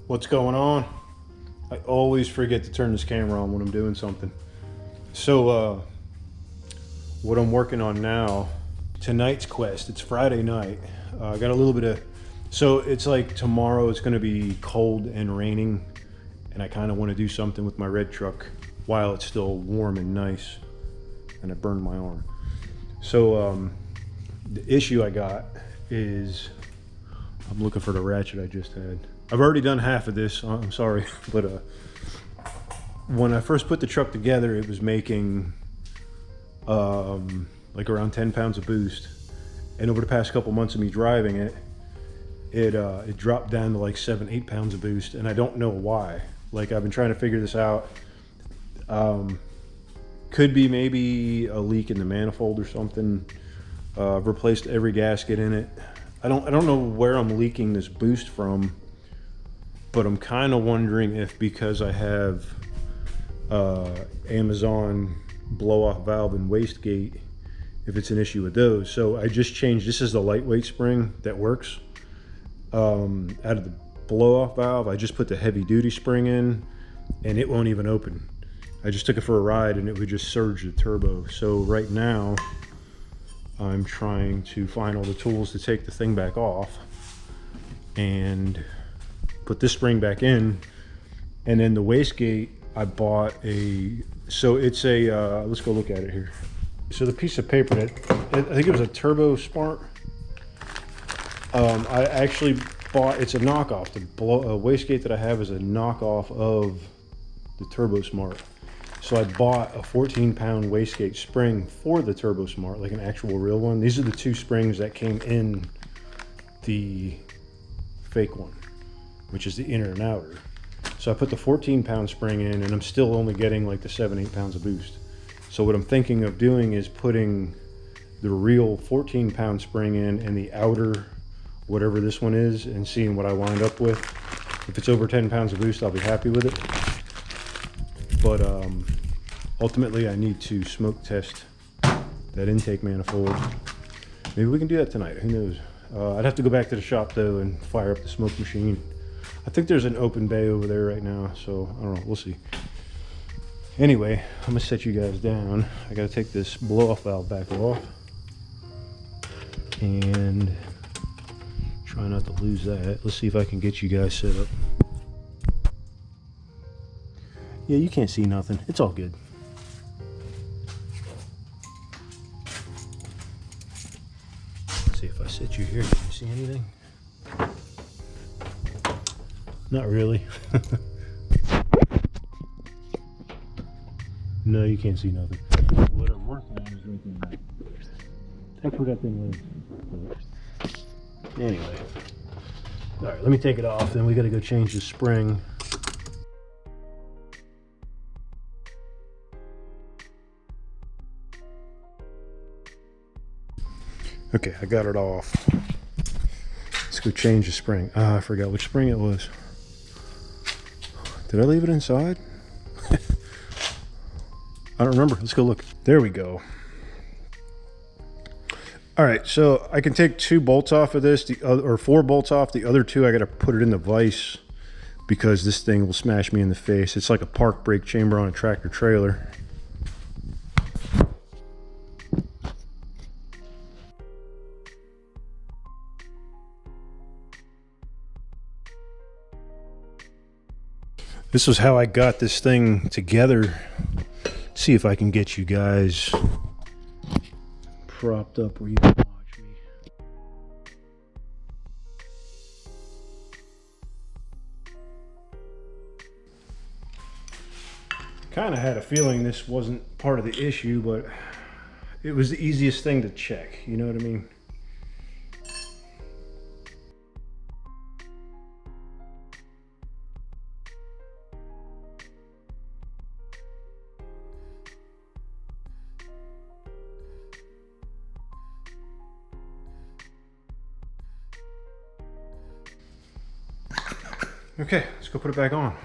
What's going on? I always forget to turn this camera on when I'm doing something. So, what I'm working on now, tonight's quest, it's Friday night. I got a little bit of, so it's like tomorrow it's going to be cold and raining, and I kind of want to do something with my red truck while it's still warm and nice, and I burned my arm. So, the issue I got is I'm looking for the ratchet I just had. I've already done half of this, I'm sorry, but when I first put the truck together, it was making like around 10 pounds of boost. And over the past couple months of me driving it, it dropped down to like 7-8 pounds of boost, and I don't know why. Like, I've been trying to figure this out. Could be maybe a leak in the manifold or something. I've replaced every gasket in it. I don't know where I'm leaking this boost from, but I'm kind of wondering if because I have Amazon blow-off valve and wastegate, if it's an issue with those. So I just changed, this is the lightweight spring that works. Out of the blow-off valve, I just put the heavy-duty spring in, and it won't even open. I just took it for a ride, and it would just surge the turbo. So right now, I'm trying to find all the tools to take the thing back off and put this spring back in. And then the wastegate, I bought so it's let's go look at it here. So the piece of paper that, I think it was a Turbo Smart. I actually bought, it's a knockoff. The wastegate that I have is a knockoff of the Turbo Smart. So I bought a 14-pound wastegate spring for the Turbo Smart, like an actual real one. These are the two springs that came in the fake one, which is the inner and outer. So I put the 14-pound spring in, and I'm still only getting like the 7-8 pounds of boost. So what I'm thinking of doing is putting the real 14-pound spring in and the outer, whatever this one is, and seeing what I wind up with. If it's over 10 pounds of boost, I'll be happy with it. But ultimately, I need to smoke test that intake manifold. Maybe we can do that tonight, who knows? I'd have to go back to the shop though and fire up the smoke machine. I think there's an open bay over there right now, so I don't know, we'll see. Anyway, I'm gonna set you guys down. I gotta take this blow-off valve back off and try not to lose that. Let's see if I can get you guys set up. Yeah, you can't see nothing. It's all good. Let's see if I sit you here. Can you see anything? Not really. No, you can't see nothing. What I'm working on is right there. That's where that thing lives. Anyway. Alright, let me take it off, then we gotta go change the spring. Okay, I got it off. Let's go change the spring. Ah, I forgot which spring it was. Did I leave it inside? I don't remember. Let's go look. There we go. All right, so I can take 2 bolts off of this, or 4 bolts off. The other 2, I got to put it in the vise because this thing will smash me in the face. It's like a park brake chamber on a tractor trailer. This was how I got this thing together. See if I can get you guys propped up where you can watch me. Kind of had a feeling this wasn't part of the issue, but it was the easiest thing to check, you know what I mean? Okay, let's go put it back on.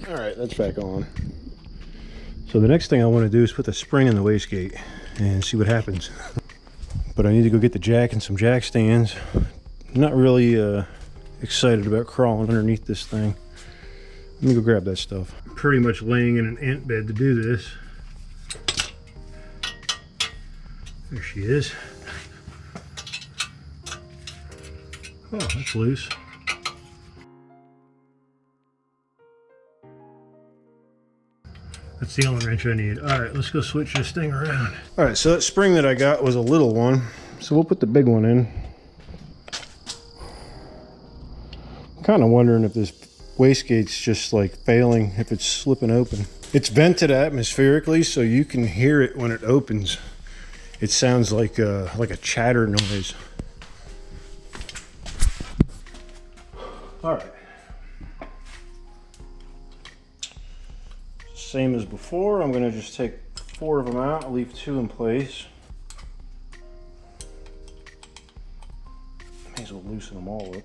All right, that's back on. So the next thing I want to do is put the spring in the wastegate and see what happens. But I need to go get the jack and some jack stands. I'm not really excited about crawling underneath this thing. Let me go grab that stuff. I'm pretty much laying in an ant bed to do this. There she is. Oh, that's loose. That's the Allen wrench I need. All right, let's go switch this thing around. All right, so that spring that I got was a little one. So we'll put the big one in. I'm kind of wondering if this wastegate's just like failing, if it's slipping open. It's vented atmospherically, so you can hear it when it opens. It sounds like a chatter noise. All right. Same as before, I'm gonna just take 4 of them out, leave 2 in place. May as well loosen them all up.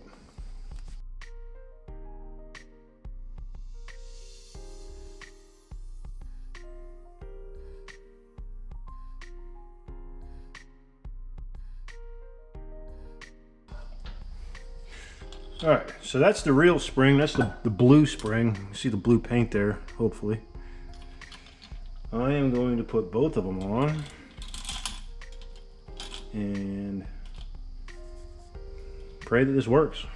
All right, so that's the real spring. That's the blue spring. You see the blue paint there, hopefully. I am going to put both of them on and pray that this works.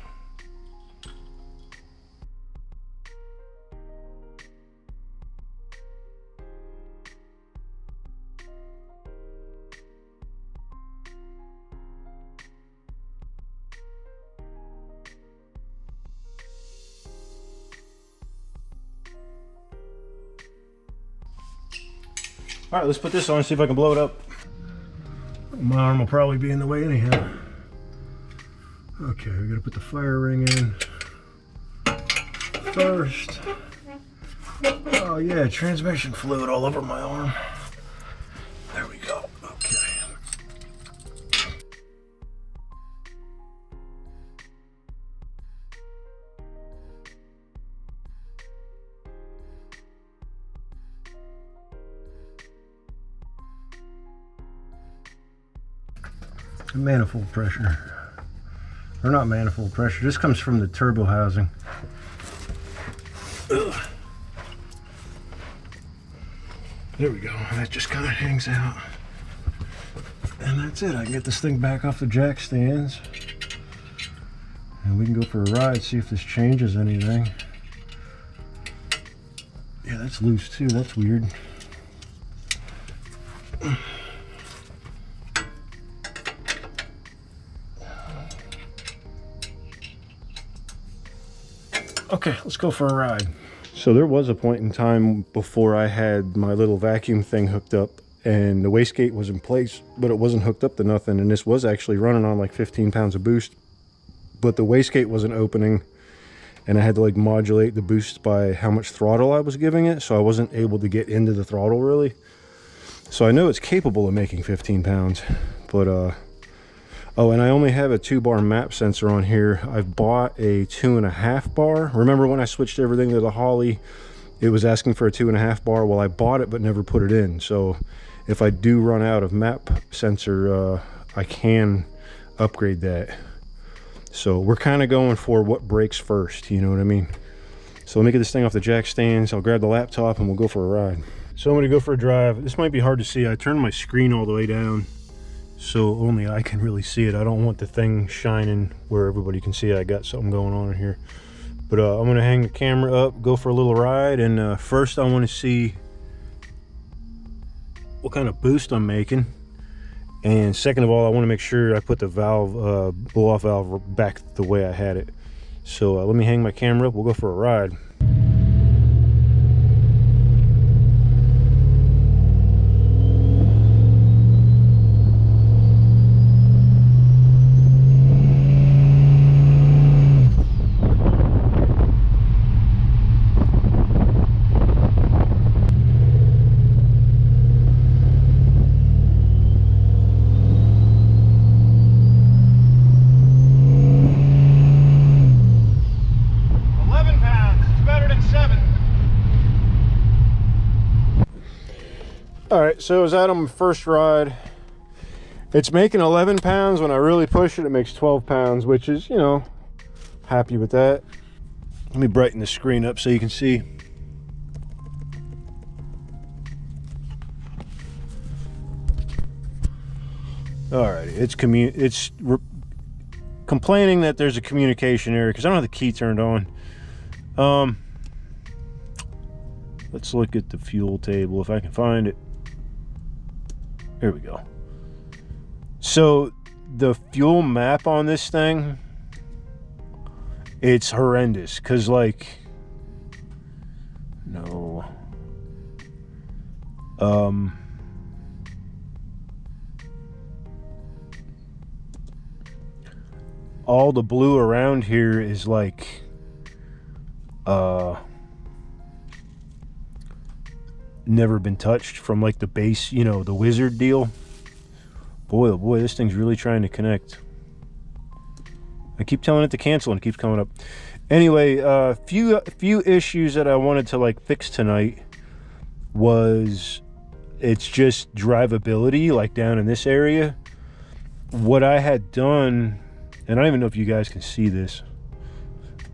All right, let's put this on and see if I can blow it up. My arm will probably be in the way anyhow. Okay, we gotta put the fire ring in first. Oh yeah, transmission fluid all over my arm. There we go, okay. Manifold pressure, or not manifold pressure, this comes from the turbo housing. Ugh. There we go, that just kind of hangs out, and that's it. I can get this thing back off the jack stands and we can go for a ride, see if this changes anything. Yeah, that's loose too, that's weird. Okay, let's go for a ride. So there was a point in time before I had my little vacuum thing hooked up and the wastegate was in place, but it wasn't hooked up to nothing. And this was actually running on like 15 pounds of boost, but the wastegate wasn't opening and I had to like modulate the boost by how much throttle I was giving it. So I wasn't able to get into the throttle really. So I know it's capable of making 15 pounds, but oh, and I only have a 2-bar map sensor on here. I've bought a 2.5 bar. Remember when I switched everything to the Holley, it was asking for a 2.5 bar. Well, I bought it, but never put it in. So if I do run out of map sensor, I can upgrade that. So we're kind of going for what breaks first, you know what I mean? So let me get this thing off the jack stands. I'll grab the laptop and we'll go for a ride. So I'm gonna go for a drive. This might be hard to see. I turned my screen all the way down, so only I can really see it. I don't want the thing shining where everybody can see I got something going on in here. But I'm gonna hang the camera up, go for a little ride, and first I want to see what kind of boost I'm making. And second of all, I want to make sure I put the valve, blow-off valve back the way I had it. So let me hang my camera up, we'll go for a ride. right, so I was out on my first ride. It's making 11 pounds. When I really push it, it makes 12 pounds, which is, you know, happy with that. Let me brighten the screen up so you can see. Alrighty, it's complaining that there's a communication error because I don't have the key turned on. Let's look at the fuel table if I can find it. There we go. So the fuel map on this thing, it's horrendous because, like, no, all the blue around here is like never been touched from like the base, you know, the wizard deal. Boy, oh boy, this thing's really trying to connect. I keep telling it to cancel and it keeps coming up. Anyway, few issues that I wanted to like fix tonight was it's just drivability, like down in this area. What I had done, and I don't even know if you guys can see this.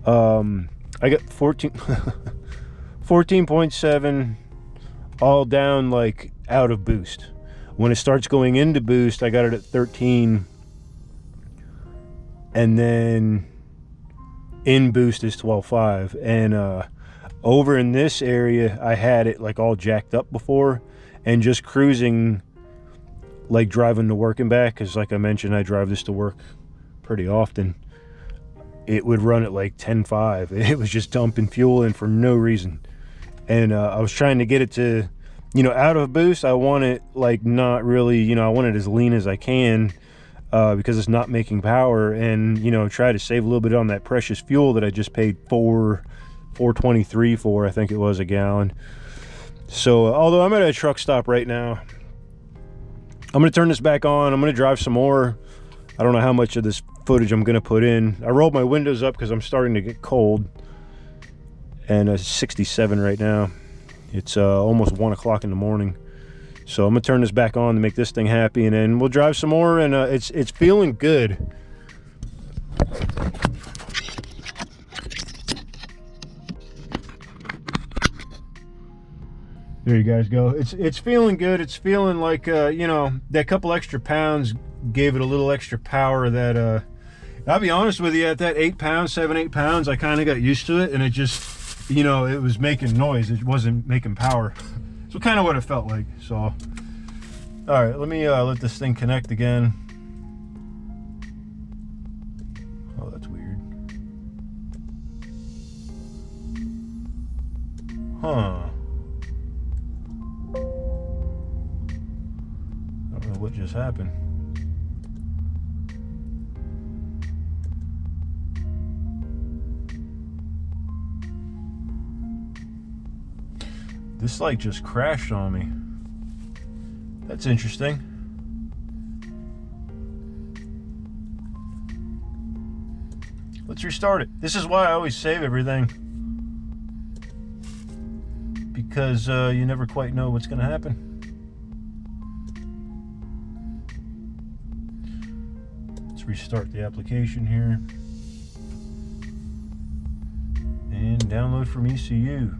I got 14.7 all down, like out of boost. When it starts going into boost, I got it at 13, and then in boost is 12.5. And over in this area, I had it like all jacked up before, and just cruising, like driving to work and back, because like I mentioned, I drive this to work pretty often. It would run at like 10.5. It was just dumping fuel in for no reason. And I was trying to get it to, you know, out of boost. I want it like not really, you know, I want it as lean as I can because it's not making power, and, you know, try to save a little bit on that precious fuel that I just paid $4.23 for, I think it was, a gallon. So although I'm at a truck stop right now, I'm going to turn this back on. I'm going to drive some more. I don't know how much of this footage I'm going to put in. I rolled my windows up because I'm starting to get cold. And it's 67 right now. It's almost 1 o'clock in the morning. So I'm going to turn this back on to make this thing happy, and then we'll drive some more, and it's feeling good. There you guys go. It's feeling good. It's feeling like, you know, that couple extra pounds gave it a little extra power that, I'll be honest with you, at that 8 pounds, 7-8 pounds, I kind of got used to it, and it just, you know, it was making noise. It wasn't making power. So kind of what it felt like. So, all right, let me let this thing connect again. Oh, that's weird. Huh. I don't know what just happened. This like just crashed on me. That's interesting. Let's restart it. This is why I always save everything, because you never quite know what's going to happen. Let's restart the application here and download from ECU.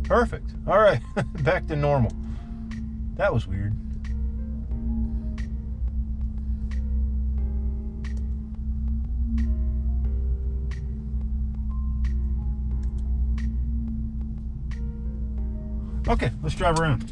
Perfect. All right, back to normal. That was weird. Okay, let's drive around.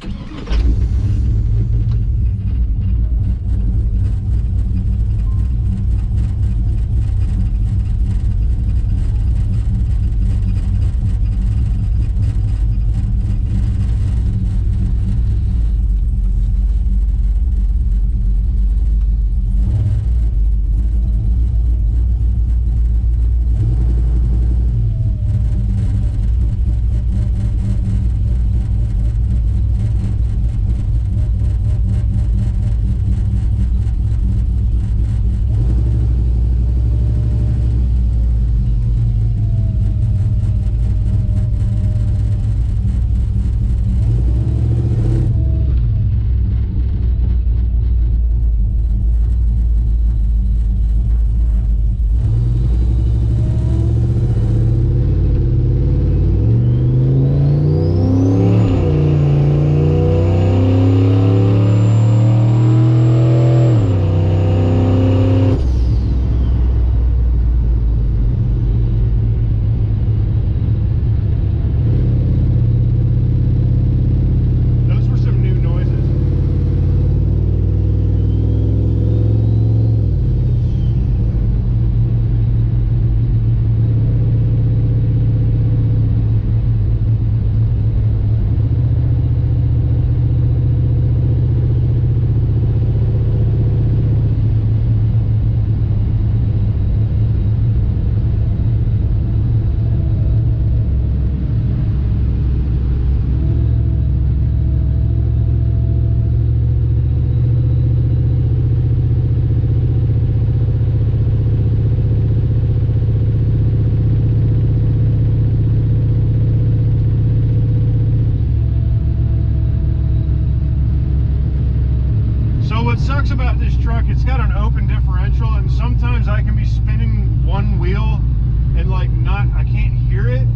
I can't hear it.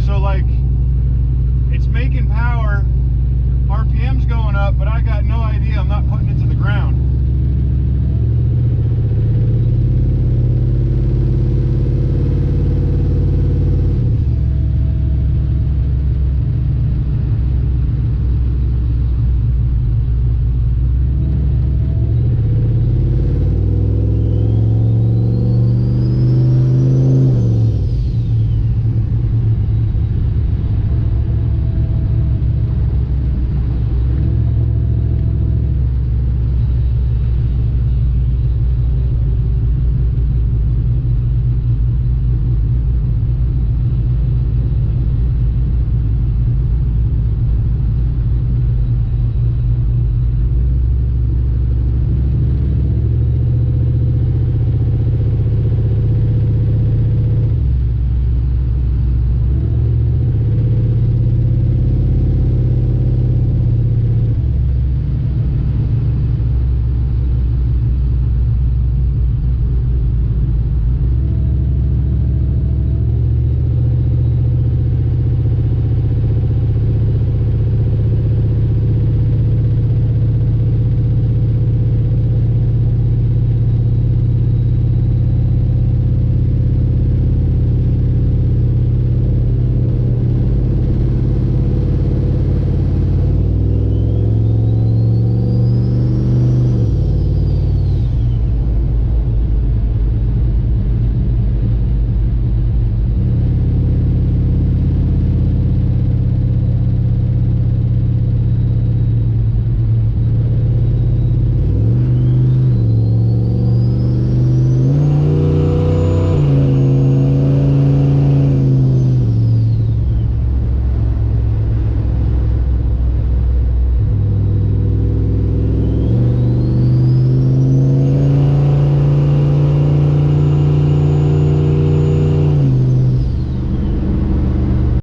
So like, it's making power, RPM's going up, but I got no idea. I'm not putting it to the ground.